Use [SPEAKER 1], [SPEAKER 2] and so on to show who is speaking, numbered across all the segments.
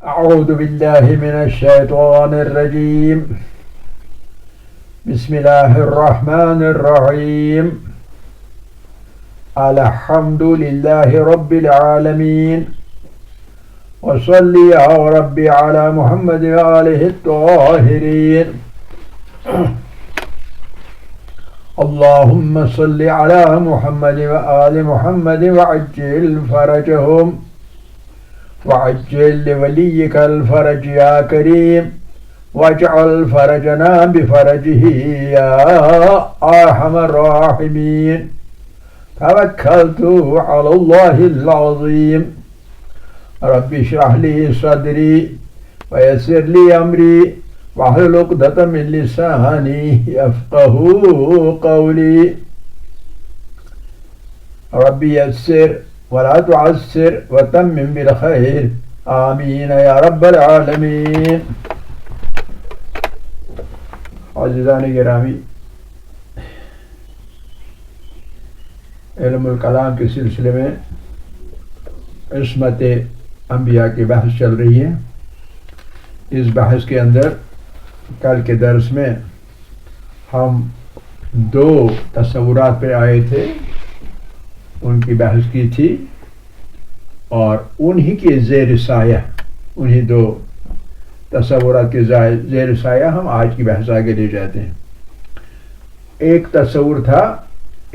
[SPEAKER 1] أعوذ بالله من الشيطان الرجيم. بسم الله الرحمن الرحيم. الحمد لله رب العالمين. وصلي يا ربي على محمد وآله الطاهرين. اللهم صل على محمد وآل محمد وعجل فرجهم وعجل لوليك الفرج يا كريم واجعل فرجنا بفرجه يا أرحم الراحمين. توكلت على الله العظيم. رب اشرح لي صدري ويسر لي أمري واحلل عقدة من لساني يفقهوا قولي. رب يسر ولا تعسر وتمم بالخير آمین یا رب العالمین. عزیزان گرامی، علم الکلام کے سلسلے میں عصمت انبیاء کی بحث چل رہی ہے. اس بحث کے اندر کل کے درس میں ہم دو تصورات پہ آئے تھے، ان کی بحث کی تھی، اور انہی کے زیر سایہ، انہی دو تصورات کے زیر سایہ ہم آج کی بحث آگے لے جاتے ہیں. ایک تصور تھا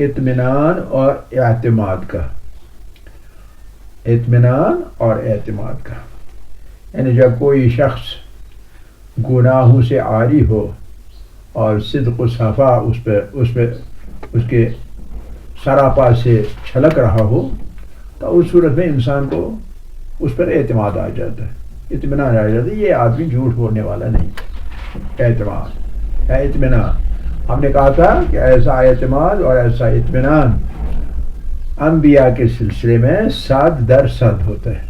[SPEAKER 1] اطمینان اور اعتماد کا. اطمینان اور اعتماد کا یعنی جب کوئی شخص گناہوں سے عاری ہو اور صدق و صفا اس کے سراپا سے چھلک رہا ہو تو اس صورت میں انسان کو اس پر اعتماد آ جاتا ہے، اطمینان آ جاتا ہے. یہ آدمی جھوٹ بولنے والا نہیں. اعتماد ہے اطمینان. ہم نے کہا تھا کہ ایسا اعتماد اور ایسا اطمینان انبیاء کے سلسلے میں 100% ہوتا ہے.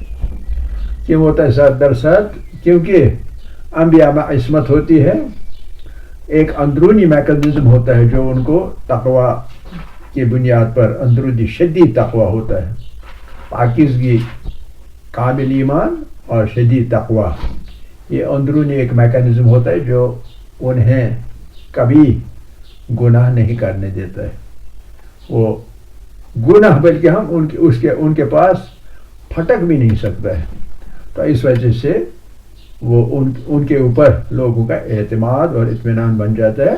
[SPEAKER 1] کیوں ہوتا ہے 100%؟ کیونکہ انبیاء میں عصمت ہوتی ہے. ایک اندرونی میکانزم ہوتا ہے جو ان کو تقوی کی بنیاد پر اندرونی شدید تقوی ہوتا ہے. پاکیزگی، کامل ایمان اور شدید تقوی، یہ اندرونی ایک میکانزم ہوتا ہے جو انہیں کبھی گناہ نہیں کرنے دیتا ہے. وہ گناہ بلکہ ہم ان کے پاس پھٹک بھی نہیں سکتا ہے. تو اس وجہ سے وہ ان کے اوپر لوگوں کا اعتماد اور اطمینان بن جاتا ہے،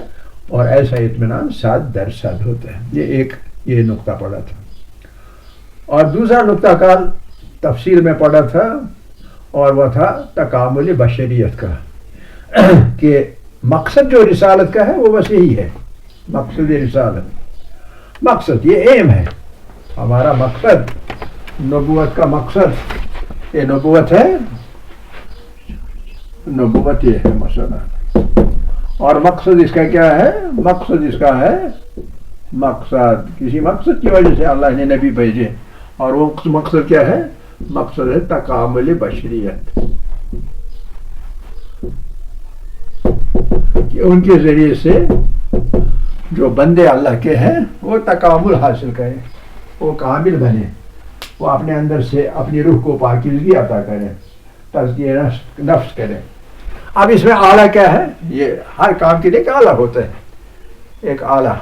[SPEAKER 1] اور ایسا اطمینان 100% ہوتا ہے. یہ نقطہ پڑا تھا. اور دوسرا نقطہ کا تفصیل میں پڑھا تھا، اور وہ تھا تکامل بشریت کا، کہ مقصد جو رسالت کا ہے وہ بس یہی ہے. مقصد رسالت، مقصد یہ ایم ہے. ہمارا مقصد، نبوت کا مقصد، یہ نبوت ہے، نبوت یہ ہے مثلا. اور مقصد اس کا کیا ہے؟ مقصد اس کا ہے، مقصد کسی مقصد کی وجہ سے اللہ نے نبی بھیجے، اور وہ مقصد کیا ہے؟ مقصد ہے تکامل بشریت، کہ ان کے ذریعے سے جو بندے اللہ کے ہیں وہ تکامل حاصل کریں، وہ کامل بنے، وہ اپنے اندر سے اپنی روح کو پاکیزگی عطا کریں، تزکیہ نفس کریں. اب اس میں آلہ کیا ہے؟ یہ ہر کام کے لیے ایک آلہ ہوتا ہے، ایک آلہ،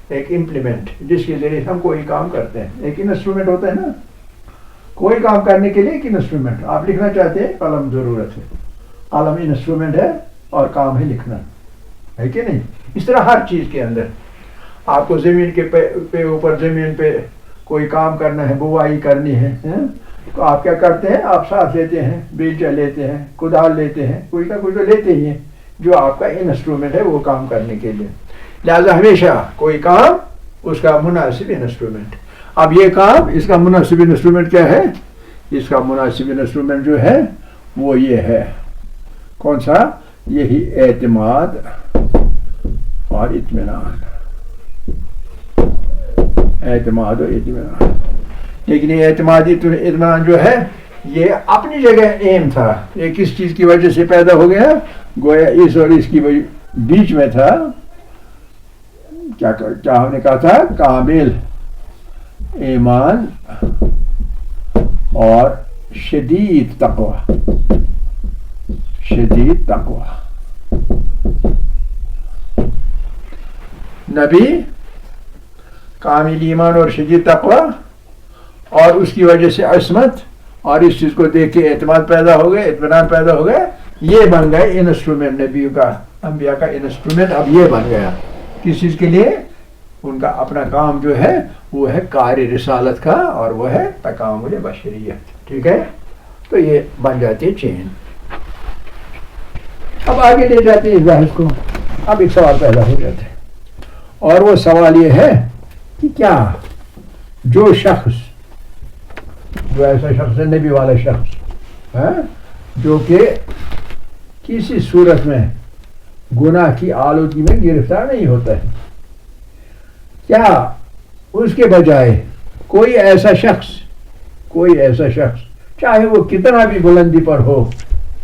[SPEAKER 1] ایک امپلیمنٹ جس کے ذریعے ہم کوئی کام کرتے ہیں. ایک انسٹرومنٹ ہوتا ہے نا، کوئی کام کرنے کے لیے ایک انسٹرومنٹ. آپ لکھنا چاہتے ہیں، قلم ضرورت ہے، قلم انسٹرومنٹ ہے اور کام ہے لکھنا، ہے کہ نہیں؟ اس طرح ہر چیز کے اندر آپ کو زمین کے اوپر زمین پہ کوئی کام کرنا ہے، بوائی کرنی ہے، تو آپ کیا کرتے ہیں؟ آپ ساتھ لیتے ہیں، بیلچہ لیتے ہیں، کدال لیتے ہیں، کوئی نہ کوئی تو لیتے ہی ہیں جو آپ کا انسٹرومنٹ ہے وہ کام کرنے کے لیے. لہذا ہمیشہ کوئی کام اس کا مناسب انسٹرومنٹ. اب یہ کام، اس کا مناسب انسٹرومنٹ کیا ہے؟ اس کا مناسب انسٹرومنٹ جو ہے وہ یہ ہے. کون سا؟ یہی اعتماد اور اطمینان. اعتماد اور اطمینان. لیکن یہ اعتمادی اطمینان جو ہے یہ اپنی جگہ ایم تھا. یہ کس چیز کی وجہ سے پیدا ہو گیا؟ گویا اس اور اس کی بیچ میں تھا. کیا ہم نے کہا تھا؟ کامل ایمان اور شدید تقوی. شدید تقوی. نبی کامل ایمان اور شدید تقوی اور اس کی وجہ سے عصمت اور اس چیز کو دیکھ کے اعتماد پیدا ہو گئے, اطمینان پیدا ہو گئے. یہ بن گئے انسٹرومنٹ نبیوں کا, انبیاء کا انسٹرومنٹ اب یہ بن گیا. کس چیز کے لیے؟ ان کا اپنا کام جو ہے وہ ہے کار رسالت کا اور وہ ہے تکامل بشریت. ٹھیک ہے, تو یہ بن جاتی ہے چین. اب آگے لے جاتے ہیں بحث کو. اب ایک سوال پیدا ہو جاتا ہے اور وہ سوال یہ ہے کہ کیا جو شخص, جو ایسا شخص ہے نبی والا شخص جو کہ کسی صورت میں گناہ کی آلودگی میں گرفتار نہیں ہوتا ہے, کیا اس کے بجائے کوئی ایسا شخص چاہے وہ کتنا بھی بلندی پر ہو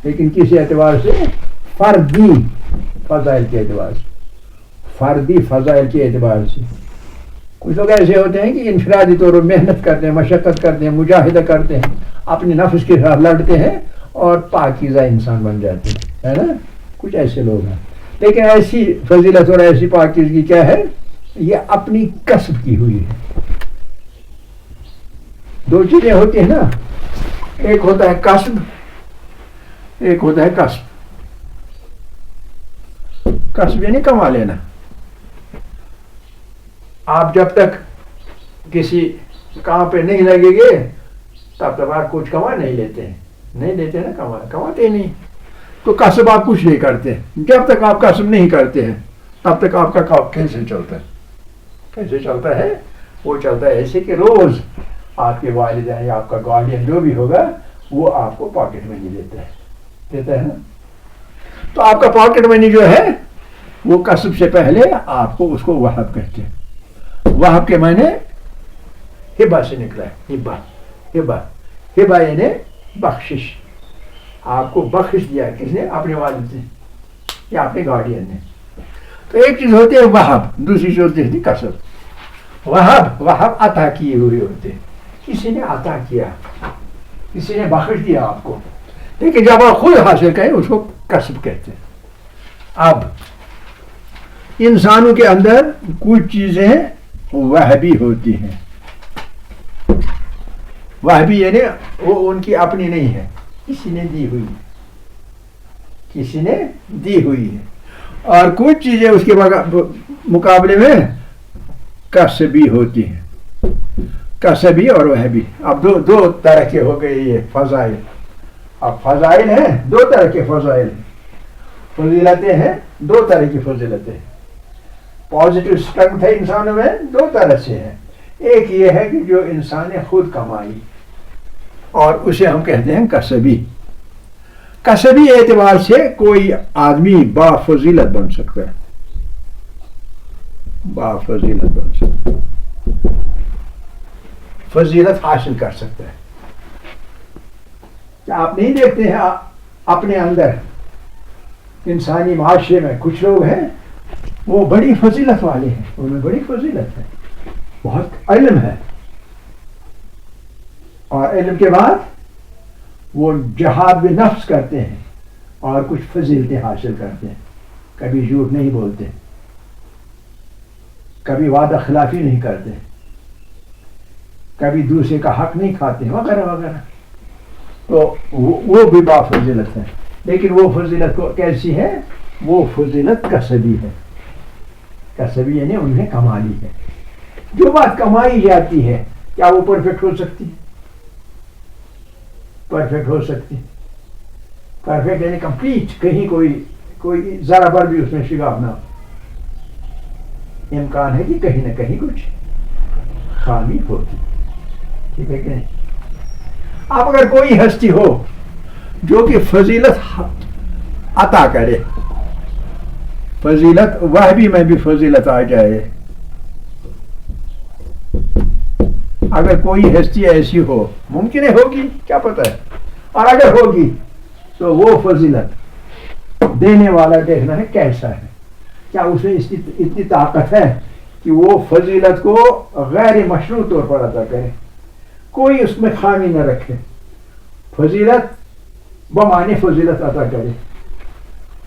[SPEAKER 1] لیکن کسی اعتبار سے فردی فضائل کے اعتبار سے, کچھ لوگ ایسے ہوتے ہیں کہ انفرادی طور پر محنت کرتے ہیں, مشقت کرتے ہیں, مجاہدہ کرتے ہیں, اپنے نفس کے ساتھ لڑتے ہیں اور پاکیزہ انسان بن جاتے ہیں, ہے نا. کچھ ایسے لوگ ہیں, لیکن ایسی فضیلت اور ایسی پاکیزگی کیا ہے؟ یہ اپنی کسب کی ہوئی ہے. دو چیزیں ہوتی ہیں نا, ایک ہوتا ہے کسب, ایک ہوتا ہے کسب. کسب یعنی کما لینا. آپ جب تک کسی کام پہ نہیں لگیں گے تب تک آپ کچھ کما نہیں لیتے نا, کماتے ہی نہیں. تو کسب آپ کچھ نہیں کرتے. جب تک آپ کسب نہیں کرتے ہیں تب تک آپ کا کام کیسے چلتا ہے؟ وہ چلتا ہے ایسے کہ روز آپ کے والدین یا آپ کا گارڈین جو بھی ہوگا وہ آپ کو پاکٹ منی دیتا ہے نا. تو آپ کا پاکٹ منی جو ہے وہ کسب سے پہلے آپ کو اس کو وہب کہتے ہیں. وہب کے معنی ہبہ سے نکلا ہے. ہبہ یعنی بخشش. آپ کو بخش دیا کس نے؟ اپنے والد نے یا اپنے گارڈین نے. تو ایک چیز ہوتی ہے وہب, دوسری چیز ہوتی ہے کسب. وہب عطا کیے ہوئے ہوتے ہیں, کسی نے عطا کیا, کسی نے بخش دیا آپ کو, لیکن جب آپ خود حاصل کریں اس کو کسب کہتے ہیں. اب انسانوں کے اندر کچھ چیزیں وہبی ہوتی ہیں. وہبی یعنی وہ ان کی اپنی نہیں ہے, کسی نے دی ہوئی ہے. اور کچھ چیزیں اس کے مقابلے میں کسبی ہوتی ہیں. کسبی اور وہبی. اب دو طرح کے ہو گئے یہ فضائل. اب فضائل ہیں دو طرح کے فضائل ہیں. فضیلتیں ہیں دو طرح کی فضیلتیں. پازیٹیو اسٹرنگتھ ہے انسانوں میں دو طرح سے ہے. ایک یہ ہے کہ جو انسان نے خود کمائی اور اسے ہم کہتے ہیں کسبی. کسبی اعتبار سے کوئی آدمی بافضیلت بن سکتا ہے. فضیلت حاصل کر سکتا ہے. کیا آپ نہیں دیکھتے ہیں اپنے اندر انسانی معاشرے میں کچھ لوگ ہیں وہ بڑی فضیلت والے ہیں, ان میں بڑی فضیلت ہے, بہت علم ہے, اور علم کے بعد وہ جہاد بھی نفس کرتے ہیں اور کچھ فضیلتیں حاصل کرتے ہیں. کبھی جھوٹ نہیں بولتے, کبھی وعدہ خلافی نہیں کرتے, کبھی دوسرے کا حق نہیں کھاتے وغیرہ وغیرہ. تو وہ بھی بافضیلت ہے. لیکن وہ فضیلت کو کیسی ہے؟ وہ فضیلت کسبی ہے. کسبی یعنی انہیں کما لی ہے. جو بات کمائی جاتی ہے کیا وہ پرفیکٹ ہو سکتی؟ پرفیکٹ یعنی کمپلیٹ, کہیں کوئی ذرا بھر بھی اس میں شگاف نہ ہو. امکان ہے کہ کہیں نہ کہیں کچھ خامی ہوتی. ٹھیک ہے کہ نہیں؟ اب اگر کوئی ہستی ہو جو کہ فضیلت عطا کرے, فضیلت وہبی میں بھی فضیلت آ جائے, اگر کوئی ہستی ایسی ہو, ممکن ہے ہوگی, کیا پتہ ہے, اور اگر ہوگی تو وہ فضیلت دینے والا دیکھنا ہے کیسا ہے. کیا اس میں اتنی طاقت ہے کہ وہ فضیلت کو غیر مشروع طور پر عطا کرے, کوئی اس میں خامی نہ رکھے, فضیلت بمعنی فضیلت عطا کرے.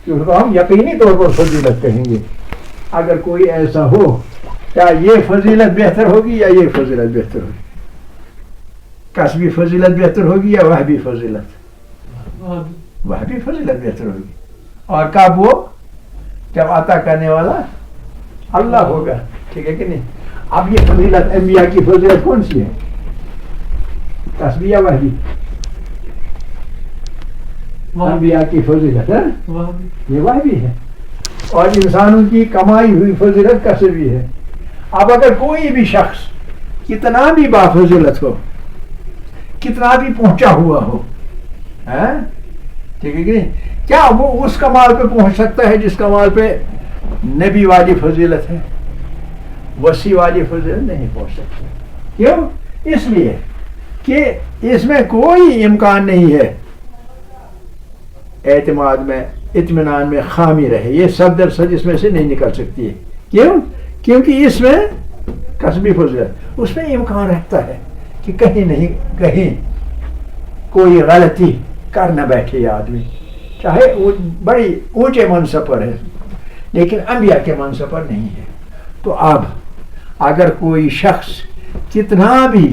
[SPEAKER 1] کہ اس کو ہم یقینی طور پر فضیلت کہیں گے. اگر کوئی ایسا ہو کیا یہ فضیلت بہتر ہوگی یا یہ فضیلت بہتر ہوگی؟ کسبی فضیلت بہتر ہوگی یا وہبی فضیلت؟ وہبی فضیلت بہتر ہوگی. اور کب وہ جب عطا کرنے والا اللہ ہوگا. ٹھیک ہے کہ نہیں؟ اب یہ فضیلت انبیاء کی فضیلت کون سی ہے؟ کسبی یا وہبی؟ انبیاء کی فضیلت ہے یہ وہبی ہے. اور انسانوں کی کمائی ہوئی فضیلت کسبی ہے. اب اگر کوئی بھی شخص کتنا بھی بافضیلت ہو, کتنا بھی پہنچا ہوا ہو, ٹھیک ہے کہ نہیں, کیا وہ اس کمال پہ پہنچ سکتا ہے جس کمال پہ نبی والی فضیلت ہے؟ وسیع والی فضیلت نہیں پہنچ سکتا. کیوں؟ اس لیے کہ اس میں کوئی امکان نہیں ہے اعتماد میں, اطمینان میں خامی رہے. یہ 100% اس میں سے نہیں نکل سکتی ہے. کیوں؟ کیونکہ اس میں کسبی فضیلت, اس میں امکان رہتا ہے کہ کہیں نہیں کہیں کوئی غلطی کر نہ بیٹھے آدمی, چاہے وہ بڑی اونچے منصب پر ہے لیکن انبیاء کے منصب پر نہیں ہے. تو اب اگر کوئی شخص کتنا بھی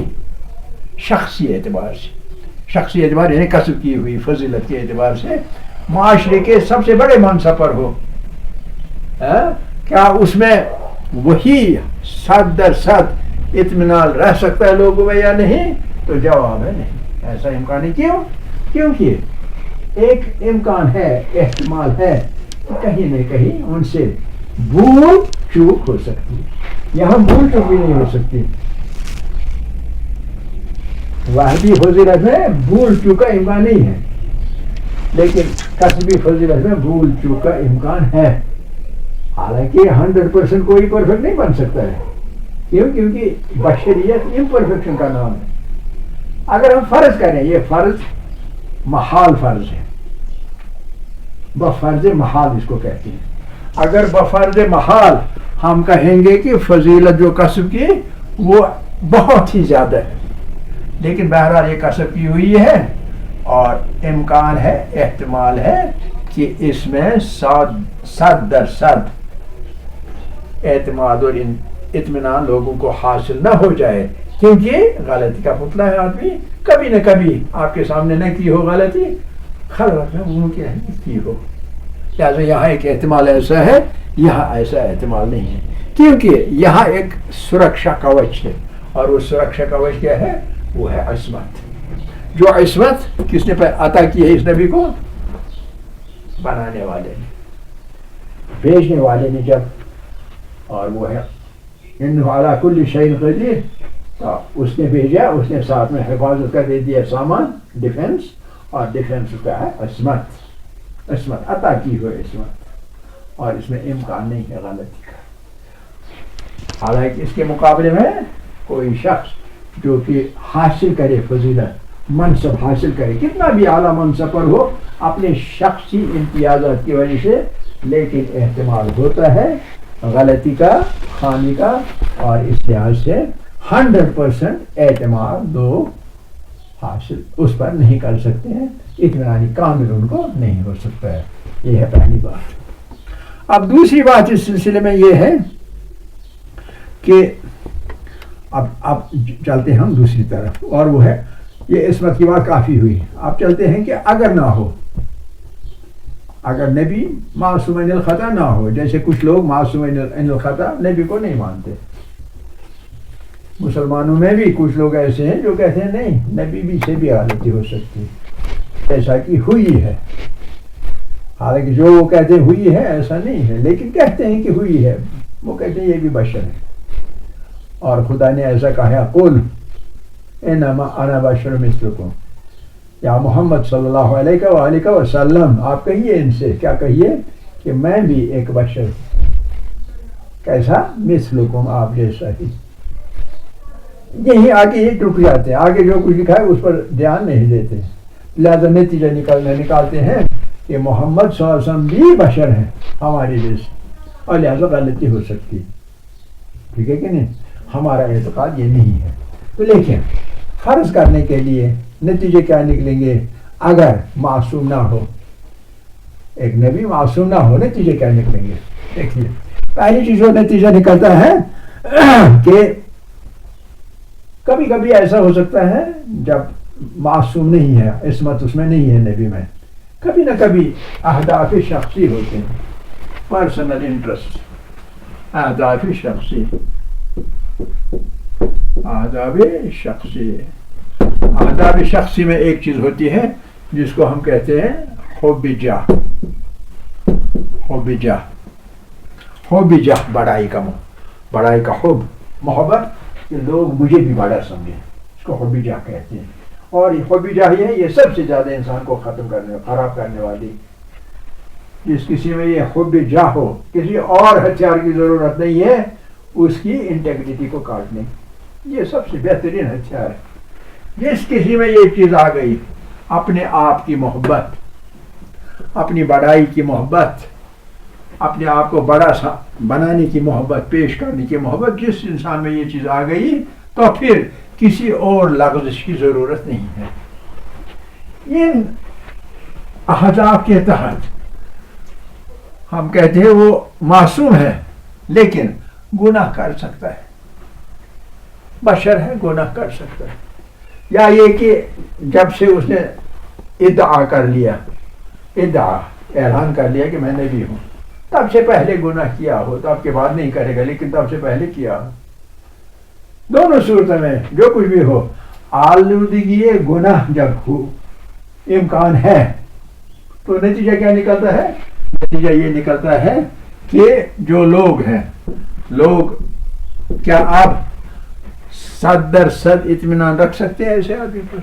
[SPEAKER 1] شخصی اعتبار یعنی کسب کی ہوئی فضیلت کے اعتبار سے معاشرے کے سب سے بڑے منصب پر ہو, کیا اس میں وہی 100% اطمینان رہ سکتا ہے لوگوں میں یا نہیں؟ تو جواب ہے نہیں, ایسا امکان نہیں. کیوں؟ کیونکہ ایک امکان ہے, احتمال ہے کہ کہیں نہ کہیں ان سے بھول چوک ہو سکتی ہے. یہاں بھول چوک بھی نہیں ہو سکتی. وحدی فضیلت میں بھول چوک کا امکان نہیں ہے, لیکن کسبی فضیلت میں بھول چوک کا امکان ہے. حالانکہ 100% کوئی پرفیکٹ نہیں بن سکتا ہے. کیوں؟ کیونکہ بشریت امپرفیکشن کا نام ہے. اگر ہم فرض کریں, یہ فرض محال فرض ہے, بفرض محال اس کو کہتے ہیں. اگر بفرض محال ہم کہیں گے کہ فضیلت جو کسب کی وہ بہت ہی زیادہ ہے, لیکن بہرحال یہ کسب کی ہوئی ہے اور امکان ہے, احتمال ہے کہ اس میں 100% اعتماد اور اطمینان لوگوں کو حاصل نہ ہو جائے, کیونکہ غلطی کا پتلا ہے آدمی. کبھی نہ کبھی آپ کے سامنے نہ کی ہو غلطی, خلوت میں ممکن ہے کی ہو. لہٰذا یہاں ایک احتمال ایسا ہے, یہاں ایسا احتمال نہیں ہے, کیونکہ یہاں ایک سرکشا کوچ ہے, اور وہ سرکشا کوچ کیا ہے؟ وہ ہے عصمت. جو عصمت کس نے عطا کی ہے اس نبی کو؟ بنانے والے نے, بھیجنے والے نے جب, اور وہ ہے انہ علی کل شیء قدیر, تو اس نے بھیجا, اس نے ساتھ میں حفاظت کا دے دیا سامان, ڈیفنس, اور ڈیفنس کا ہے عصمت. عصمت عطا کی ہوئی عصمت, اور اس میں امکان نہیں ہے غلطی کا. حالانکہ اس کے مقابلے میں کوئی شخص جو کہ حاصل کرے فضیلت, منصب حاصل کرے, کتنا بھی اعلیٰ منصب پر ہو اپنے شخصی امتیازات کی وجہ سے, لیکن احتمال ہوتا ہے غلطی کا, خامی کا, اور اس لحاظ سے 100% اعتماد لوگ حاصل اس پر نہیں کر سکتے ہیں, اطمینانی کامل ان کو نہیں ہو سکتا ہے. یہ ہے پہلی بات. اب دوسری بات اس سلسلے میں یہ ہے کہ اب چلتے ہیں ہم دوسری طرف, اور وہ ہے یہ عصمت کی بات کافی ہوئی. اب چلتے ہیں کہ اگر نہ ہو, اگر نبی معصوم عن الخطا نہ ہو, جیسے کچھ لوگ معصوم عن الخطا نبی کو نہیں مانتے. مسلمانوں میں بھی کچھ لوگ ایسے ہیں جو کہتے ہیں نہیں, نبی بھی سے بھی غلطی ہو سکتی ہے, ایسا کہ ہوئی ہے. حالانکہ جو وہ کہتے ہیں ہوئی ہے ایسا نہیں ہے, لیکن کہتے ہیں کہ ہوئی ہے. وہ کہتے ہیں یہ بھی بشر ہے, اور خدا نے ایسا کہا قل انما انا بشر مثلکم, یا محمد صلی اللہ علیہ وآلہ وسلم آپ کہیے ان سے, کیا کہیے کہ میں بھی ایک بشر ہوں. کیسا؟ مثلکم, آپ جیسا ہی. یہی آگے یہ رک جاتے ہیں, آگے جو کچھ لکھا ہے اس پر دھیان نہیں دیتے. لہذا نتیجہ نکالتے ہیں کہ محمد صلی اللہ علیہ وسلم بھی بشر ہیں ہمارے جیسے, اور لہذا غلطی ہو سکتی. ٹھیک ہے کہ نہیں؟ ہمارا اعتقاد یہ نہیں ہے. تو لیکن فرض کرنے کے لیے نتیجے کیا نکلیں گے اگر معصوم نہ ہو, ایک نبی معصوم نہ ہو نتیجے کیا نکلیں گے؟ دیکھیے پہلی چیز وہ نتیجہ نکلتا ہے کہ کبھی کبھی ایسا ہو سکتا ہے جب معصوم نہیں ہے، عصمت اس میں نہیں ہے نبی میں، کبھی نہ کبھی اہداف شخصی ہوتے ہیں، پرسنل انٹرسٹ، اہداف شخصی، اہداف شخصی، اہداف شخصی میں ایک چیز ہوتی ہے جس کو ہم کہتے ہیں حب جاہ، حب جاہ، حب جاہ، بڑائی کا حب، محبت کہ لوگ مجھے بھی بڑا سمجھیں، اس کو حب جاہ کہتے ہیں۔ اور یہ حب جاہ یہ سب سے زیادہ انسان کو خراب کرنے والی، جس کسی میں یہ حب جاہ ہو، کسی اور ہتھیار کی ضرورت نہیں ہے اس کی انٹیگریٹی کو کاٹنے، یہ سب سے بہترین ہتھیار ہے۔ جس کسی میں یہ چیز آ گئی، اپنے آپ کی محبت، اپنی بڑائی کی محبت، اپنے آپ کو بڑا بنانے کی محبت، پیش کرنے کی محبت، جس انسان میں یہ چیز آ گئی تو پھر کسی اور لغزش کی ضرورت نہیں ہے۔ ان اہداف کے تحت ہم کہتے ہیں وہ معصوم ہے لیکن گناہ کر سکتا ہے، بشر ہے، گناہ کر سکتا ہے۔ یا یہ کہ جب سے اس نے ادعا کر لیا، اعلان کر لیا کہ میں نبی ہوں، تب سے پہلے گناہ کیا ہو، تب کے بعد نہیں کرے گا لیکن تب سے پہلے کیا ہو، دونوں صورتوں میں جو کچھ بھی ہو، آلودگی گناہ جب ہو امکان ہے تو نتیجہ کیا نکلتا ہے؟ نتیجہ یہ نکلتا ہے کہ جو لوگ ہیں، لوگ کیا آپ 100% اطمینان رکھ سکتے ہیں ایسے آدمی پر؟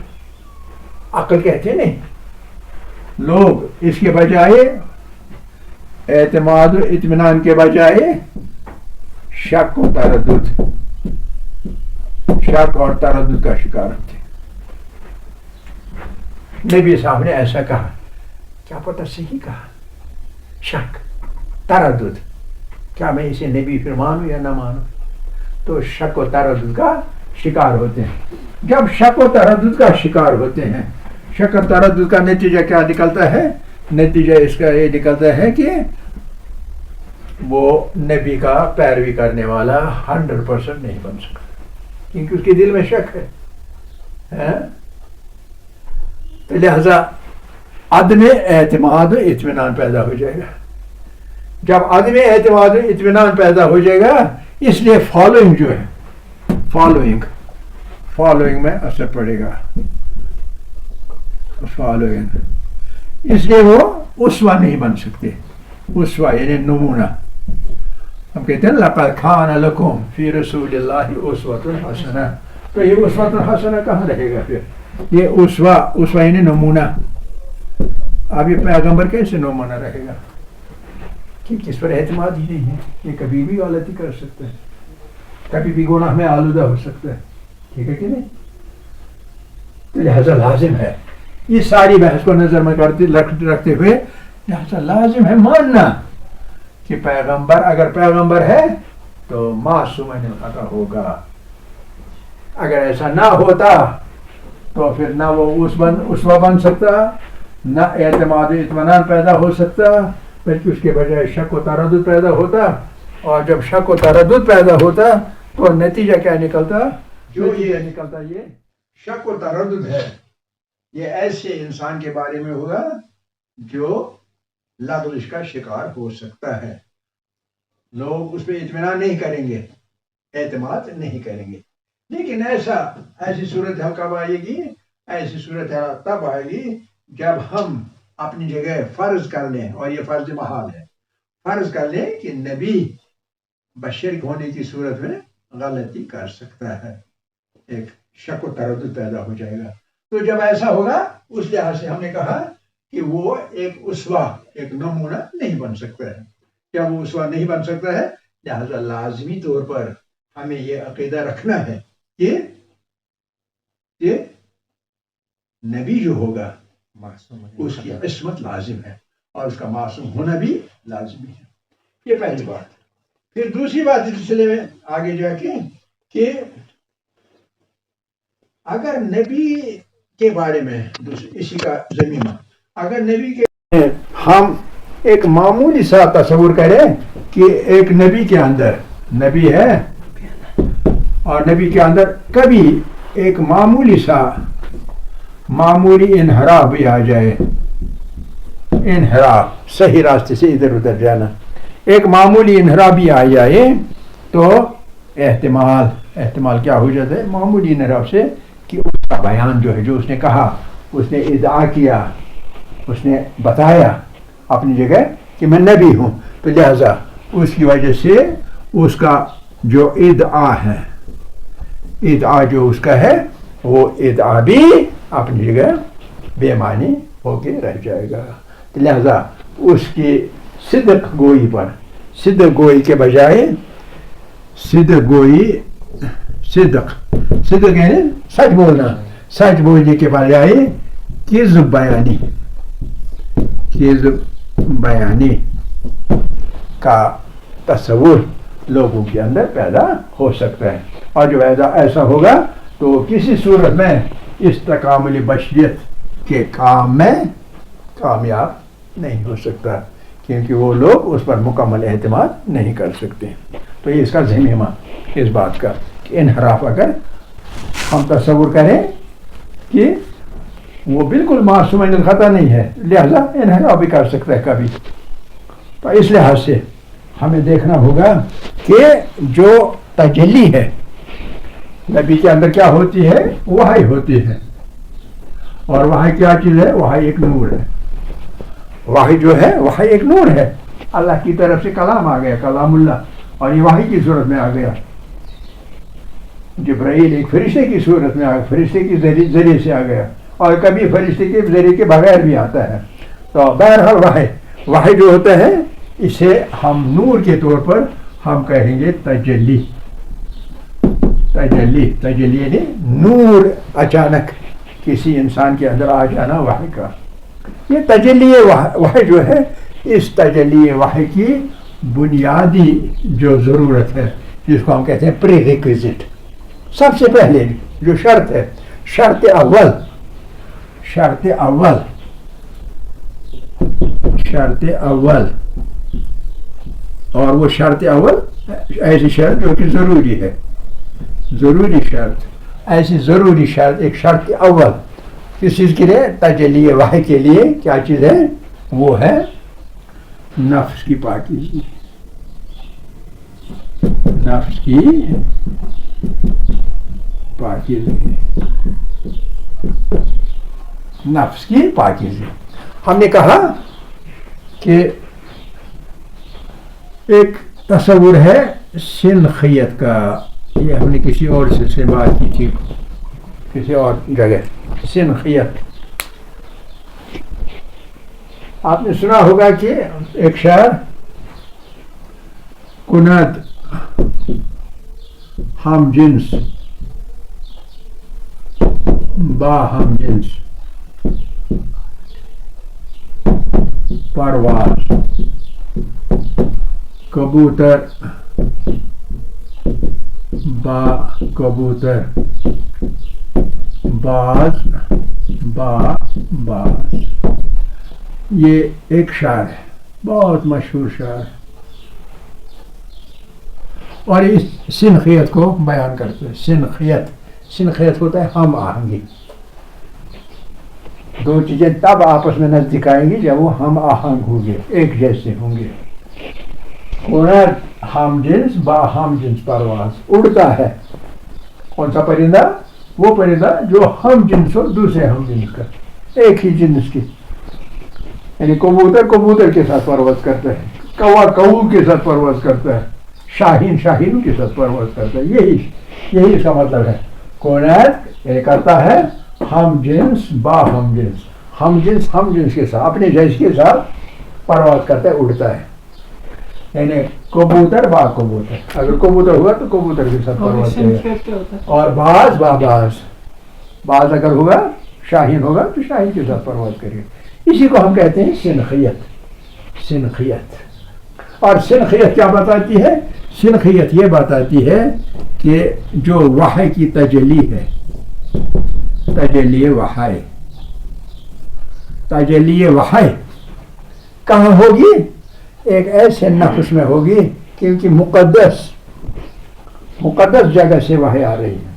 [SPEAKER 1] عقل کہتے نہیں، لوگ اس کے بجائے اعتماد و اطمینان کے بجائے شک و تردد، شک اور تردد کا شکار ہوتے ہیں۔ نبی صاحب نے ایسا کہا، کیا پتہ صحیح کہا؟ شک، تردد، کیا میں اسے نبی پھر مانوں یا نہ مانوں؟ تو شک و تردد کا شکار ہوتے ہیں۔ جب شک و تردد کا شکار ہوتے ہیں، شک و تردد کا نتیجہ کیا نکلتا ہے؟ نتیجہ اس کا یہ نکلتا ہے کہ وہ نبی کا پیروی کرنے والا 100% نہیں بن سکتا، کیونکہ اس کے دل میں شک ہے۔ تو لہذا عدم اعتماد و اطمینان پیدا ہو جائے گا۔ جب عدم اعتماد و اطمینان پیدا ہو جائے گا، اس لیے فالوئنگ جو ہے، فالوئنگ میں اثر پڑے گا، فالوئنگ، اس لیے وہ اسوہ نہیں بن سکتے۔ اسوہ یعنی نمونہ، ہم کہتے ہیں لَقَدْ كَانَ لَكُمْ فِي رَسُولِ اللَّهِ أُسْوَةٌ حَسَنَةٌ، تو یہ اسوۃ حسنہ کہاں رہے گا پھر؟ یہ اسوہ یعنی نمونہ۔ اب یہ پیغمبر کیسے نمونہ رہے گا کہ کس پر اعتماد ہی نہیں ہے؟ یہ کبھی بھی غلطی کر سکتا ہے، کبھی بھی گناہ میں آلودہ ہو سکتا ہے، ٹھیک ہے کہ نہیں؟ تو لہذا لازم ہے، یہ ساری بحث کو نظر میں رکھتے ہوئے لہذا لازم ہے ماننا کہ پیغمبر اگر پیغمبر ہے تو معصوم الخطا ہوگا۔ اگر ایسا نہ ہوتا تو پھر نہ وہ اسوہ بن سکتا، نہ اعتماد و اطمینان پیدا ہو سکتا، بلکہ اس کے بجائے شک و تردد پیدا ہوتا، اور جب شک و تردد پیدا ہوتا تو نتیجہ کیا نکلتا؟ جو یہ نکلتا، یہ شک و تردد ہے، یہ ایسے انسان کے بارے میں ہوگا جو لغزش کا شکار ہو سکتا ہے۔ لوگ اس پہ اطمینان نہیں کریں گے، اعتماد نہیں کریں گے۔ لیکن ایسی صورتحال کب آئے گی؟ ایسی صورتحال تب آئے گی جب ہم اپنی جگہ فرض کر لیں، اور یہ فرض محال ہے، فرض کر لیں کہ نبی بشر ہونے کی صورت میں غلطی کر سکتا ہے، ایک شک و تردد پیدا ہو جائے گا۔ تو جب ایسا ہوگا، اس لحاظ سے ہم نے کہا کہ وہ ایک اسوہ، ایک نمونہ نہیں بن سکتا ہے۔ جب وہ اسوہ نہیں بن سکتا ہے، لہذا لازمی طور پر ہمیں یہ عقیدہ رکھنا ہے کہ نبی جو ہوگا اس کی عصمت لازم ہے، اور اس کا معصوم ہونا بھی لازمی ہے۔ یہ پہلی بات۔ پھر دوسری بات اس سلسلے میں آگے جا کے کہ اگر نبی کے بارے میں اسی کا ضمیمہ، اگر نبی کے ہم ایک معمولی سا تصور کرے کہ ایک نبی کے اندر نبی ہے اور نبی کے اندر کبھی ایک معمولی انحراف بھی آ جائے, انحراف صحیح راستے سے ادھر ادھر جانا, ایک معمولی انحراف بھی آ جائے تو احتمال کیا ہو جاتا ہے معمولی انحراف سے کہ اس کا بیان جو ہے, جو اس نے کہا, اس نے ادعا کیا, اس نے بتایا اپنی جگہ کہ میں نبی ہوں, تو لہذا اس کی وجہ سے اس کا جو ادعا جو اس کا ہے وہ ادعا بھی اپنی جگہ بے معنی ہو کے رہ جائے گا. لہذا اس کی صدق گوئی کے بجائے صدق یعنی سچ بولنا, سچ بولنے کے بجائے کذب بیانی کا تصور لوگوں کے اندر پیدا ہو سکتا ہے, اور جو ایسا ہوگا تو کسی صورت میں اس تکاملی بشریت کے کام میں کامیاب نہیں ہو سکتا, کیونکہ وہ لوگ اس پر مکمل اعتماد نہیں کر سکتے. تو یہ اس کا ذمہ اس بات کا کہ انحراف اگر ہم تصور کریں کہ وہ بالکل معصوم من الخطا نہیں ہے, لہذا انحراف بھی کر سکتا ہے کبھی, تو اس لحاظ سے ہمیں دیکھنا ہوگا کہ جو تجلی ہے نبی کے اندر کیا ہوتی ہے, وحی ہوتی ہے, اور وحی کیا چیز ہے, وحی ایک نور ہے, وحی جو ہے وحی ایک نور ہے, اللہ کی طرف سے کلام آ گیا, کلام اللہ, اور یہ وحی کی صورت میں آ گیا. جبرائیل ایک فرشتے کی صورت میں فرشتے کے ذریعے سے آ گیا, اور کبھی فرشتے کے ذریعے کے بغیر بھی آتا ہے. تو بہرحال وحی جو ہوتا ہے اسے ہم نور کے طور پر ہم کہیں گے تجلی یعنی نور اچانک کسی انسان کے اندر آ جانا وحی کا. یہ تجلی وحی جو ہے, اس تجلی وحی کی بنیادی جو ضرورت ہے جس کو ہم کہتے ہیں پری ریکویزٹ, سب سے پہلے جو شرط ہے, شرط اول, اور وہ شرط اول ایسی شرط جو کہ ضروری ہے, ایسی ضروری شرط, ایک شرط اول کس چیز کے لیے, تجلی وحی کے لیے کیا چیز ہے, وہ ہے نفس کی پاکیزگی. نفس کی پاکیزگی. ہم نے کہا کہ ایک تصور ہے سنخیت کا, یہ ہم نے کسی اور سے بات کی تھی, کسی اور جگہ. سنخیت آپ نے سنا ہوگا کہ ایک شاعر کنت ہم جنس با ہم جنس پرواز کبوتر با کبوتر باز با باز. یہ ایک شاعر ہے, بہت مشہور شاعر, اور اس سنخیت کو بیان کرتے ہیں. سنخیت ہوتا ہے ہم آہنگی. دو چیزیں تب آپس میں نزدیک آئیں گی جب وہ ہم آہنگ ہوں گے, ایک جیسے ہوں گے. ہم جنس با ہم جنس پرواز, اڑتا ہے کون سا پرندہ, وہ پرندہ جو ہم جنس ہو دوسرے ہم جنس کا, ایک ہی جنس کی. یعنی کبوتر کے ساتھ پرواز کرتا ہے, کوا کے ساتھ پرواز کرتا ہے, شاہین کے ساتھ پرواز کرتا ہے. یہی اس کا مطلب ہے. کونیت یہ کرتا ہے ہم جنس با ہم جنس کے ساتھ, اپنے جیس کے ساتھ پرواز کرتا ہے, اڑتا ہے. یعنی کبوتر با کبوتر, اگر کبوتر ہوا تو کبوتر کے ساتھ پرواز کرے گا, اور باز با باز اگر ہوگا شاہین ہوگا تو شاہین کے ساتھ پرواز کرے گا. اسی کو ہم کہتے ہیں سنخیت. اور سنخیت کیا بتاتی ہے, سنخیت یہ بتاتی ہے کہ جو وحی کی تجلی ہے, تجلی وحی کہاں ہوگی؟ ایک ایسے نفس میں ہوگی کیونکہ مقدس جگہ سے وحی آ رہی ہے،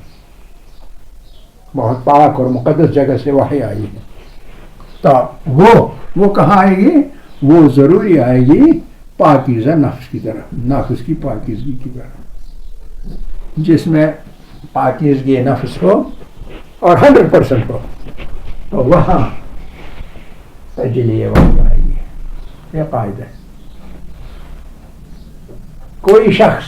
[SPEAKER 1] بہت پاک اور مقدس جگہ سے وحی آئی ہے، تو وہ کہاں آئے گی؟ وہ ضروری آئے گی پاکیزہ نفس کی طرف، نفس کی پاکیزگی کی طرف، جس میں پاکیزگی نفس ہو اور 100% ہو، تو وہاں تجلی وحی آئے گی۔ یہ قاعدہ ہے۔ کوئی شخص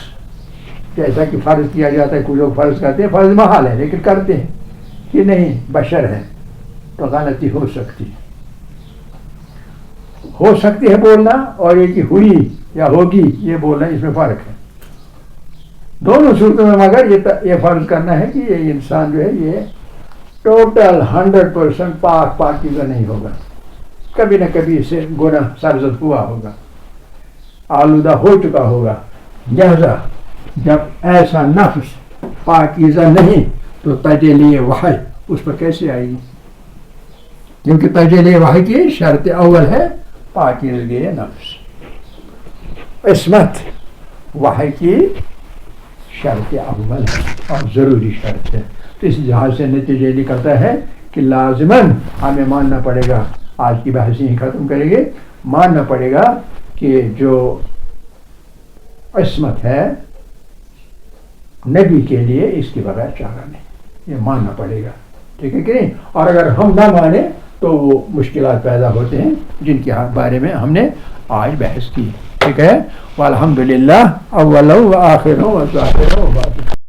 [SPEAKER 1] جیسا کہ فرض کیا جاتا ہے، کچھ لوگ فرض کرتے ہیں، فرض محال ہے لیکن کرتے ہیں کہ نہیں بشر ہے تو غلطی ہو سکتی ہے بولنا، اور یہ کہ ہوئی یا ہوگی یہ بولنا، اس میں فرق ہے دونوں صورتوں میں۔ مگر یہ فرض کرنا ہے کہ یہ انسان جو ہے یہ ٹوٹل 100% پاکیزہ نہیں ہوگا، کبھی نہ کبھی اس سے گناہ سرزد ہوا ہوگا، آلودہ ہو چکا ہوگا۔ لہذا جب ایسا نفس پاکیزہ نہیں تو تجلی وحی اس پر کیسے آئے گی؟ کیونکہ تجلی وحی کی شرط اول ہے پاکیزگی نفس، عصمت وحی کی شرط اول ہے اور ضروری شرط ہے۔ تو اس لحاظ سے نتیجہ نکلتا ہے کہ لازماً ہمیں ماننا پڑے گا، آج کی بحث ہی ختم کریں گے، ماننا پڑے گا کہ جو عصمت ہے نبی کے لیے اس کے بغیر چارہ نہیں، یہ ماننا پڑے گا، ٹھیک ہے کہ نہیں؟ اور اگر ہم نہ مانیں تو وہ مشکلات پیدا ہوتے ہیں جن کے بارے میں ہم نے آج بحث کی، ٹھیک ہے؟ والحمدللہ اولو و آخرو و ظاہرو و باطنو۔